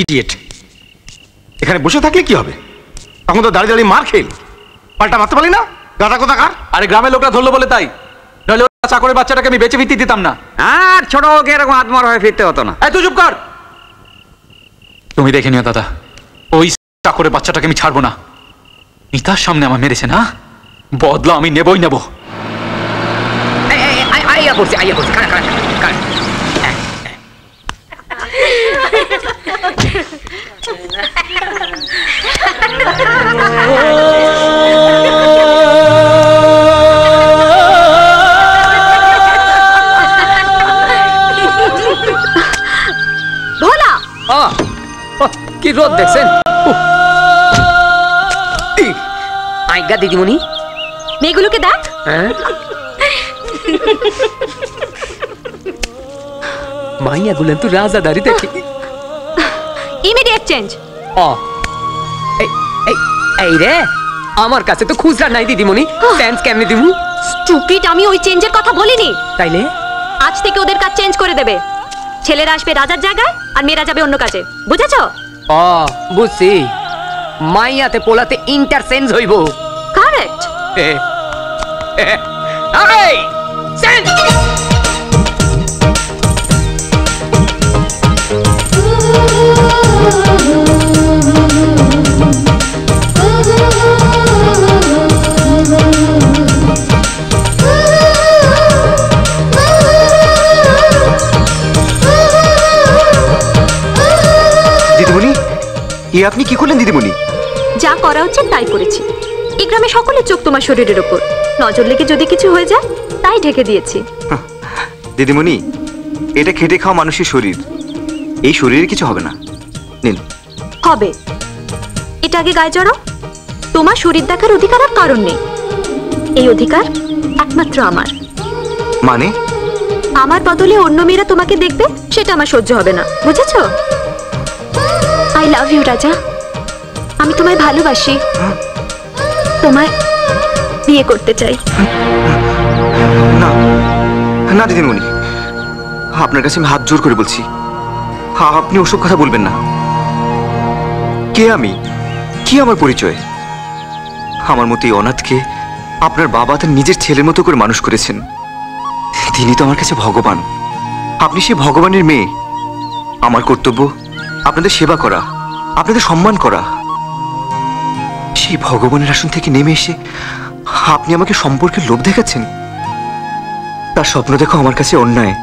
Idiot. এখানে বসে থাকলে কি হবে? তখন তো দাঁড়িয়ে দাঁড়িয়ে মার খেল, পাল্টা মারতে পারলি না? গাদা কোথাকার। আরে গ্রামের লোকরা ধরলো বলে তাই, নইলে চাকরের বাচ্চাটাকে আমি বেঁচে ফিরতে দিতাম না। আর ছোট ওকে এরকম আত্মার হয়ে ফিরতে হতো না। তুই চুপ কর। তুমি দেখে নিও দাদা, ওই চাকরের বাচ্চাটাকে আমি ছাড়বো না। মিতার সামনে আমার মেরেছে না, বদলা আমি নেবই নেব। আইয়া পড়ছি ভোলা, কি রোদ দেখছেন? আজ্ঞা দিদিমণি, মেয়েগুলোকে দেখ। মাইয়া গুলেন তো রাজাদারি দেখি। Immediate change. এই রে, আমার কাছে তো খুচরা নাই দিদিমণি, চেঞ্জ কেমনে দিমু? স্টুপিড, আমি ওই চেঞ্জের কথা বলিনি। তাইলে আজ থেকে ওদের কাজ চেঞ্জ করে দেবে। ছেলেরা আসবে রাজার জায়গায় আর মেয়েরা যাবে অন্য কাজে, বুঝেছো? বুঝছি, মাইয়াতে পোলাতে ইন্টারচেঞ্জ হইব। কারেক্ট। দিদিমণি, আপনি কি করলেন দিদিমণি? যা করা উচিত তাই করেছি। এই গ্রামে সকলের চোখ তোমার শরীরের উপর, নজর লেগে যদি কিছু হয়ে যায় তাই ঢেকে দিয়েছি। দিদিমণি, এটা খেটে খাওয়া মানুষের শরীর, এই শরীরে কিছু হবে না। নিন। হবে। এটা আগে গায়ে জড়াও। তোমার শরীর দেখার অধিকার আর কারণ নেই, এই অধিকার একমাত্র আমার। মানে? আমার বদলে অন্য মেয়েরা তোমাকে দেখবে, সেটা আমার সহ্য হবে না, বুঝেছো? আই লাভ ইউ রাজা, আমি তোমায় ভালোবাসি, তোমায় বিয়ে করতে চাই। না না দিদিমণি, আপনার কাছে আমি হাত জোর করে বলছি, আপনি ওসব কথা বলবেন না। কে আমি? কি আমার পরিচয়? আমার মতো এই অনাথকে আপনার বাবা তার নিজের ছেলের মতো করে মানুষ করেছেন। তিনি তো আমার কাছে ভগবান, আপনি সেই ভগবানের মেয়ে। আমার কর্তব্য আপনাদের সেবা করা, আপনাদের সম্মান করা। সেই ভগবানের আসন থেকে নেমে এসে আপনি আমাকে সম্পর্কের লোভ দেখাচ্ছেন। তার স্বপ্ন দেখো আমার কাছে অন্যায়।